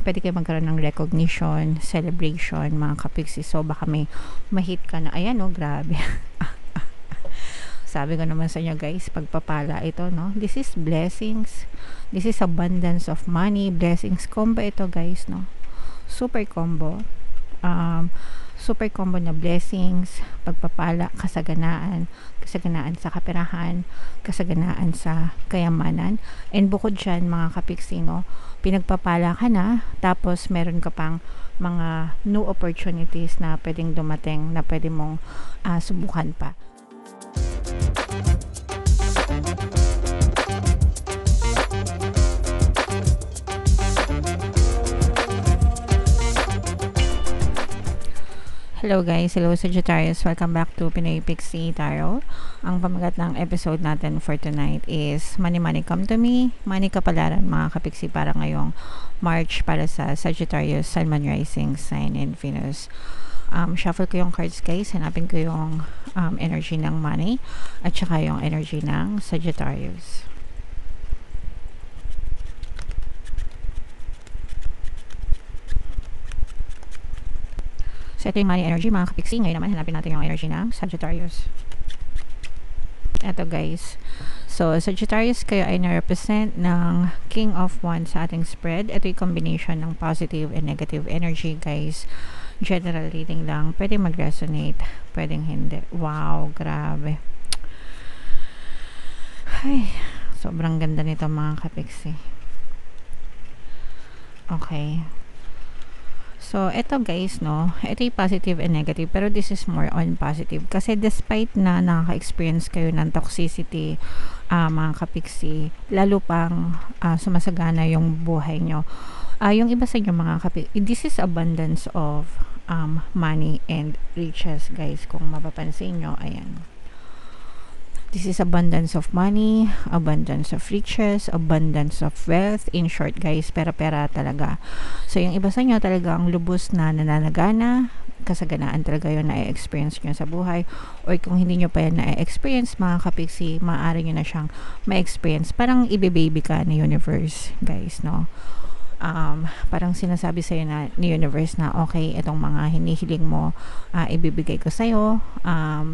pwede kayo magkaroon ng recognition, celebration, mga kapiksi. So, baka may mahit ka na, ayan, oh, grabe. Sabi ko naman sa inyo, guys, pagpapala ito, no? This is blessings. This is abundance of money, blessings combo ito, guys, no? Super combo. Super combo na blessings, pagpapala, kasaganaan sa kaperahan, kasaganaan sa kayamanan. And bukod dyan, mga kapiksi, no, pinagpapala ka na, tapos meron ka pang mga new opportunities na pwedeng dumating, na pwede mong subukan pa. Hello guys, hello Sagittarius, welcome back to Pinoy Pixie Tarot. Ang pamagat ng episode natin for tonight is Money Money Come to Me, Money Kapalaran mga kapiksi para ngayong March para sa Sagittarius, Sun, Moon, Rising Sign, and Venus. Shuffle ko yung cards guys, hanapin ko yung energy ng money at saka yung energy ng Sagittarius. So, ito yung money energy, mga kapiksi. Ngayon naman, hanapin natin yung energy ng Sagittarius. Ito, guys. So, Sagittarius, kayo ay na-represent ng King of Wands sa ating spread. Ito yung combination ng positive and negative energy, guys. General reading lang. Pwede mag-resonate. Pwedeng hindi. Wow, grabe. Ay, sobrang ganda nito, mga kapiksi. Okay. So, ito guys, no, ito yung positive and negative, pero this is more on positive. Kasi despite na nakaka-experience kayo ng toxicity, mga kapiksi, lalo pang sumasagana yung buhay nyo. Yung iba sa inyo, mga kapiksi, this is abundance of money and riches, guys. Kung mapapansin nyo, ayan. This is abundance of money, abundance of riches, abundance of wealth. In short, guys, pera-pera talaga. So, yung iba sa inyo talagang lubos na nananagana, kasaganaan talaga yun na-experience nyo sa buhay. Or kung hindi nyo pa yan na-experience, mga kapiksi, maaari nyo na siyang ma-experience. Parang ibe-baby ka ni universe, guys, no? Parang sinasabi sa'yo na ni universe na okay, itong mga hinihiling mo, ibibigay ko sa'yo,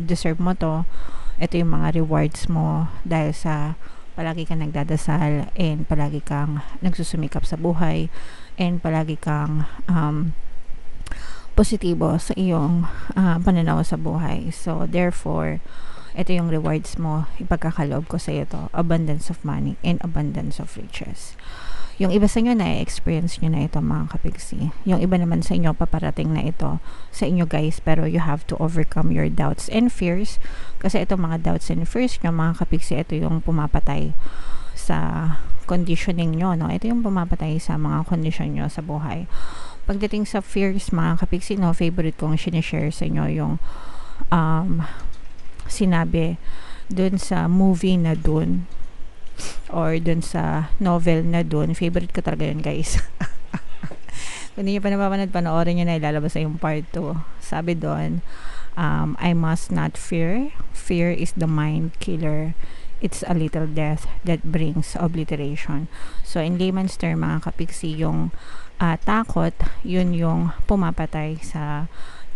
deserve mo to. Ito yung mga rewards mo dahil sa palagi kang nagdadasal and palagi kang nagsusumikap sa buhay and palagi kang positibo sa iyong pananaw sa buhay. So, therefore, ito yung rewards mo, ipagkakaloob ko sa iyo to, abundance of money and abundance of riches. Yung iba sa inyo na-experience nyo na ito, mga kapiksi. Yung iba naman sa inyo, paparating na ito sa inyo, guys. Pero you have to overcome your doubts and fears. Kasi ito mga doubts and fears nyo, mga kapiksi, ito yung pumapatay sa conditioning nyo, no? Ito yung pumapatay sa mga condition nyo sa buhay. Pagdating sa fears, mga kapiksi, no, favorite kong sinishare sa inyo yung sinabi dun sa movie na dun or dun sa novel na dun. Favorite ko talaga yun, guys. Kung hindi nyo pa napapanood, panoorin nyo na, ilalabas sa yung part 2. Sabi dun, I must not fear. Fear is the mind killer. It's a little death that brings obliteration. So, in layman's term, mga kapiksi, yung takot, yun yung pumapatay sa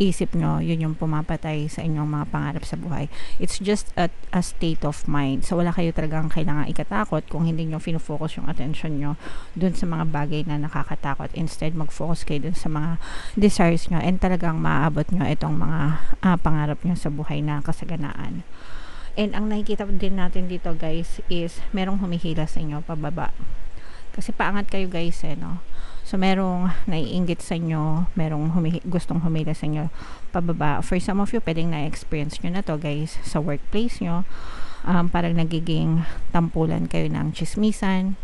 isip nyo, yun yung pumapatay sa inyong mga pangarap sa buhay. It's just a state of mind. So, wala kayo talagang kailangan ikatakot kung hindi nyo fino-focus yung attention nyo dun sa mga bagay na nakakatakot. Instead, mag-focus kayo dun sa mga desires nyo and talagang maaabot nyo itong mga pangarap nyo sa buhay na kasaganaan. And ang nakikita din natin dito, guys, is merong humihila sa inyo pababa. Kasi paangat kayo, guys, no? So, merong naiinggit sa inyo, merong gustong humila sa inyo pababa. For some of you, pwedeng na-experience nyo na to, guys, sa workplace nyo. Parang nagiging tampulan kayo ng chismisan.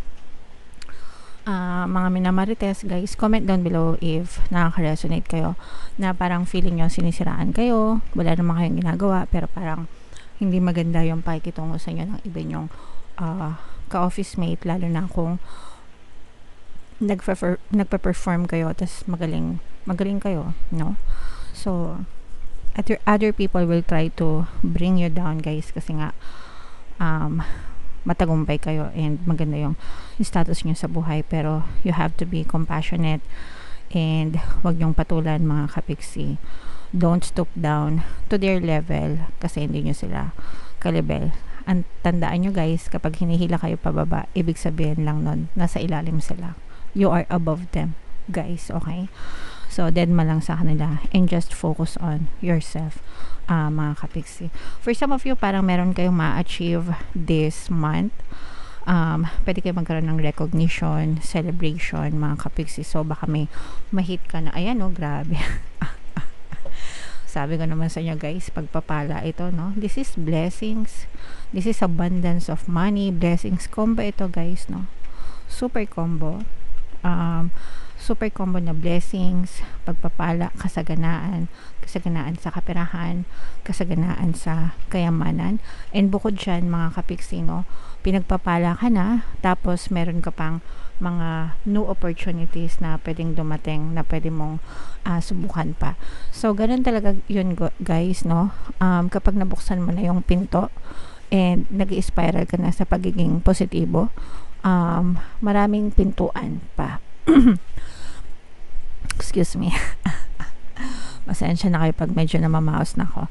Mga minamarites, guys, comment down below if nakaka-resonate kayo na parang feeling nyo sinisiraan kayo, wala naman kayong ginagawa, pero parang hindi maganda yung pakikitungo sa inyo ng iba nyong ka-office mate, lalo na kung nagpa-perform kayo tas magaling kayo, no? So, other people will try to bring you down, guys, kasi nga matagumpay kayo and maganda yung status nyo sa buhay. Pero you have to be compassionate and wag nyong patulan mga kapiksi. Don't stoop down to their level kasi hindi nyo sila kalibel. Ang tandaan nyo guys, kapag hinihila kayo pababa, ibig sabihin lang nun, nasa ilalim sila. You are above them, guys, okay? So, deadma lang sa kanila and just focus on yourself, mga kapiksi. For some of you, parang meron kayong ma-achieve this month. Pwede kayo magkaroon ng recognition, celebration, mga kapiksi. So, baka may ma-hit ka na, ayan oh, grabe. Sabi ko naman sa inyo guys, pagpapala ito, no? This is blessings. This is abundance of money, blessings combo ito guys, no? Super combo. Super combo na blessings, pagpapala, kasaganaan sa kaperahan, kasaganaan sa kayamanan. And bukod dyan, mga kapiksi, no? Pinagpapala ka na, tapos meron ka pang mga new opportunities na pwedeng dumating na pwede mong subukan pa. So, ganun talaga yun guys, no? Kapag nabuksan mo na yung pinto and nag-spiral ka na sa pagiging positibo, maraming pintuan pa. Excuse me. Pasensya na kayo pag medyo namamaos na ako.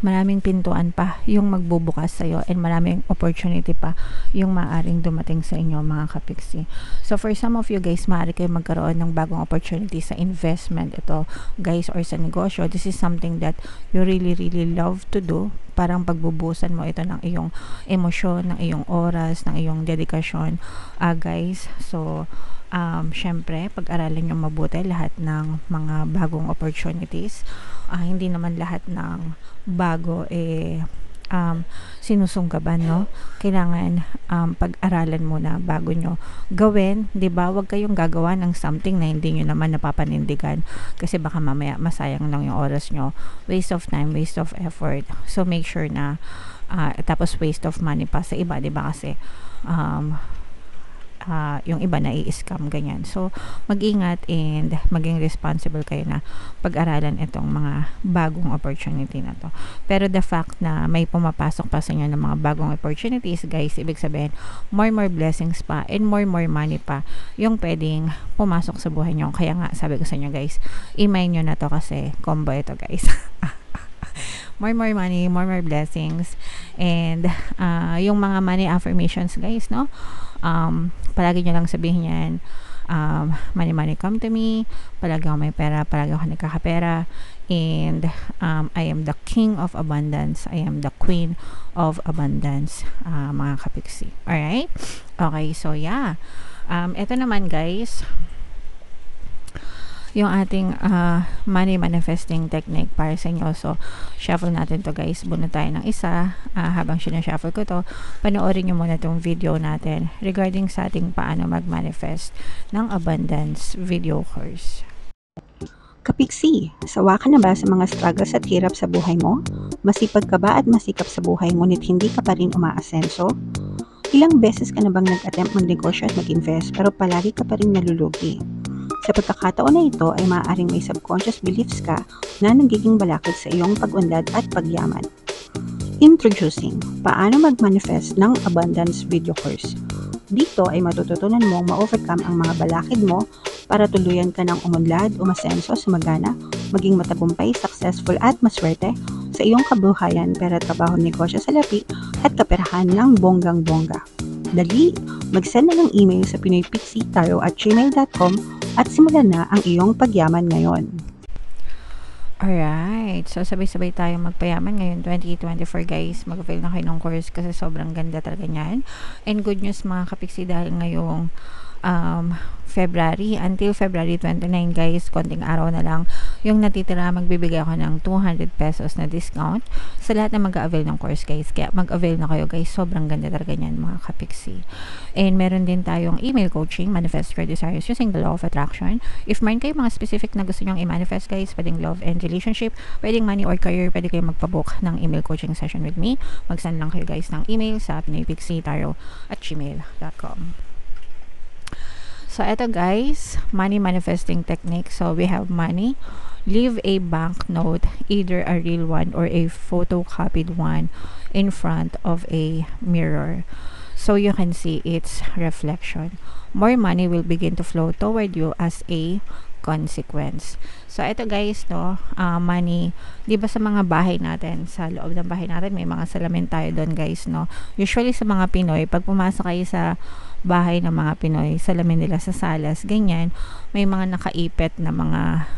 Maraming pintuan pa yung magbubukas sa'yo and maraming opportunity pa yung maaring dumating sa inyo mga kapiksi. So for some of you guys, maaari kayo magkaroon ng bagong opportunity sa investment ito guys or sa negosyo. This is something that you really love to do. Parang pagbubusan mo ito ng iyong emosyon, ng iyong oras, ng iyong dedikasyon guys. So syempre, pag-aralan nyo mabuti lahat ng mga bagong opportunities. Hindi naman lahat ng bago sinusunggaban, no? Kailangan pag-aralan muna bago nyo gawin, 'di ba? Huwag kayong gagawa ng something na hindi nyo naman napapanindigan kasi baka mamaya masayang lang yung oras nyo. Waste of time, waste of effort. So make sure na tapos waste of money pa sa iba, 'di ba? Kasi yung iba na i-scam ganyan. So, mag-ingat and maging responsible kayo na pag-aralan itong mga bagong opportunity na to. Pero the fact na may pumapasok pa sa inyo ng mga bagong opportunities, guys, ibig sabihin, more blessings pa and more money pa yung pwedeng pumasok sa buhay nyo. Kaya nga, sabi ko sa inyo, guys, i-mine nyo na to kasi combo ito, guys. more money, more blessings, and yung mga money affirmations, guys, no? Palagi nyo lang sabihin yan, money come to me, palagi ako may pera, palagi ako nagkakapera, and I am the king of abundance, I am the queen of abundance, mga kapiksi. Alright? Okay, so yeah, ito naman guys, yung ating money manifesting technique para sa inyo. So, shuffle natin to guys. Bunot tayo ng isa. Habang sinashuffle ko to, panoorin nyo muna itong video natin regarding sa ating paano mag-manifest ng abundance video course. Kapiksi, sawa ka na ba sa mga struggles at hirap sa buhay mo? Masipag ka ba at masikap sa buhay ngunit hindi ka pa rin umaasenso? Ilang beses ka na bang nag-attempt magnegosyo at mag-invest pero palagi ka pa rin nalulugi? Sa pagkakataon na ito ay maaaring may subconscious beliefs ka na nagiging balakid sa iyong pag-unlad at pagyaman. Introducing, paano mag-manifest ng abundance video course. Dito ay matututunan mong ma-overcome ang mga balakid mo para tuluyan ka ng umunlad, umasenso, sumagana, maging matagumpay, successful at maswerte sa iyong kabuhayan, pera, trabaho, negosyo, salapi at kaperahan ng bonggang-bongga. Dali, mag-send na ng email sa pinoypixitaro@gmail.com at simulan na ang iyong pagyaman ngayon. Alright, so sabay-sabay tayo magpayaman ngayon 2024 guys. Mag-avail na kayo ng course kasi sobrang ganda talaga niyan. And good news mga kapiksi, dahil ngayong February until February 29 guys, konting araw na lang yung natitira, magbibigay ako ng 200 pesos na discount sa lahat na mag-avail ng course guys. Kaya mag-avail na kayo guys, sobrang ganda talaga niyan mga kapiksi. And meron din tayong email coaching, manifest your desires using the law of attraction. If meron kayo mga specific na gusto nyong i-manifest guys, pwedeng love and relationship, pwedeng money or career, pwede kayo magpabook ng email coaching session with me. Mag-send lang kayo guys ng email sa pinoypixitaro@gmail.com. So, eto guys, money manifesting technique. So, we have money. Leave a bank note, either a real one or a photocopied one, in front of a mirror. So you can see its reflection. More money will begin to flow toward you as a consequence. So ito guys, no, money, 'di ba sa mga bahay natin, sa loob ng bahay natin may mga salamin tayo doon guys, no. Usually sa mga Pinoy, pag pumasok kayo sa bahay ng mga Pinoy, salamin nila sa salas, ganyan, may mga nakaipit na mga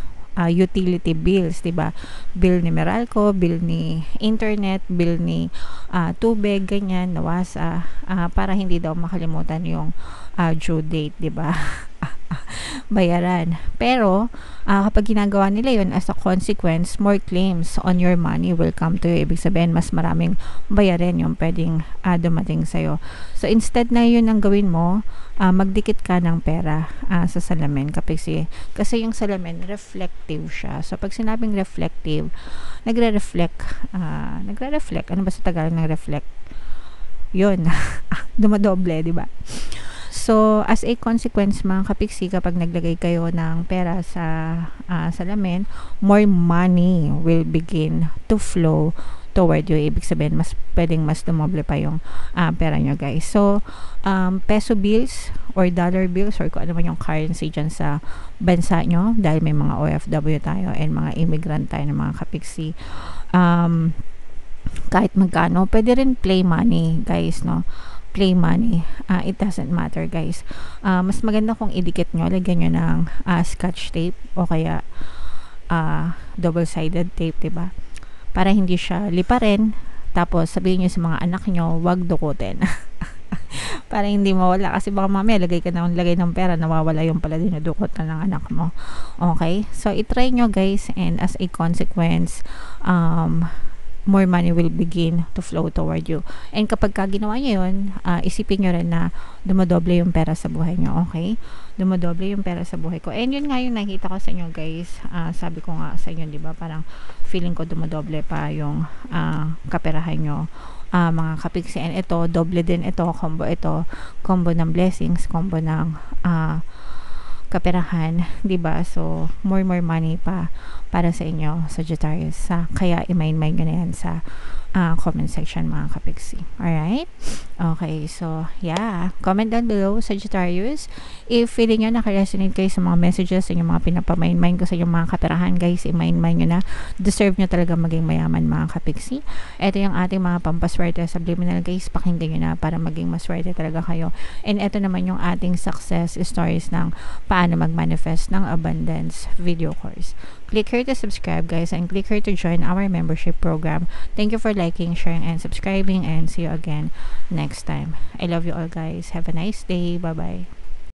utility bills, 'di ba? Bill ni Meralco, bill ni internet, bill ni tubig, ganyan, nawasa, para hindi daw makalimutan yung due date, 'di ba? Bayaran. Pero kapag ginagawa nila yun, as a consequence, more claims on your money will come to you. Ibig sabihin, mas maraming bayarin yung pwedeng dumating sa'yo. So instead na yun ang gawin mo, magdikit ka ng pera sa salamin. Kasi yung salamin reflective siya. So pag sinabing reflective, nagre-reflect, ano ba sa Tagalog ng reflect? Yun. Dumadoble, di ba? So, as a consequence mga kapiksi, kapag naglagay kayo ng pera sa salamin, more money will begin to flow toward you. Ibig sabihin, pwedeng mas dumoble pa yung pera nyo guys. So, peso bills or dollar bills or kung ano man yung currency dyan sa bansa nyo, dahil may mga OFW tayo and mga immigrant tayo ng mga kapiksi, kahit magkano, pwede rin play money guys, no? Play money, it doesn't matter guys. Mas maganda kung idikit nyo, lagyan nyo ng scotch tape o kaya double-sided tape, diba? Para hindi siya liparin, tapos sabihin nyo sa mga anak nyo, wag dukutin. Para hindi mawala, kasi baka mamaya lagay ng pera, nawawala yung pala dinudukot na ng anak mo. Okay, so itry nyo guys, and as a consequence, more money will begin to flow toward you. And kapag ginawa nyo yun, isipin nyo rin na dumodoble yung pera sa buhay nyo, okay? Dumodoble yung pera sa buhay ko. And yun nga yung nakita ko sa inyo guys. Sabi ko nga sa inyo, di ba? Parang feeling ko dumodoble pa yung kaperahan nyo, mga kapiksi. And ito, doble din ito, combo ng blessings, combo ng kaperahan, 'di ba? So more money pa para sa inyo, Sagittarius. Kaya i-mind nyo na yan sa comment section mga kapiksi. Alright? Okay, so yeah, comment down below, Sagittarius, if feeling nyo naka-resonate kayo sa mga messages, sa inyong mga pinapamind ko sa inyong mga kaperahan guys, i-mind nyo na deserve nyo talaga maging mayaman mga kapiksi. Ito yung ating mga pampaswerte subliminal guys, pakinggan nyo na para maging maswerte talaga kayo. And ito naman yung ating success stories ng paano mag-manifest ng abundance video course. Click here to subscribe guys, and click here to join our membership program. Thank you for liking, sharing, and subscribing, and see you again next time. I love you all guys. Have a nice day. Bye bye.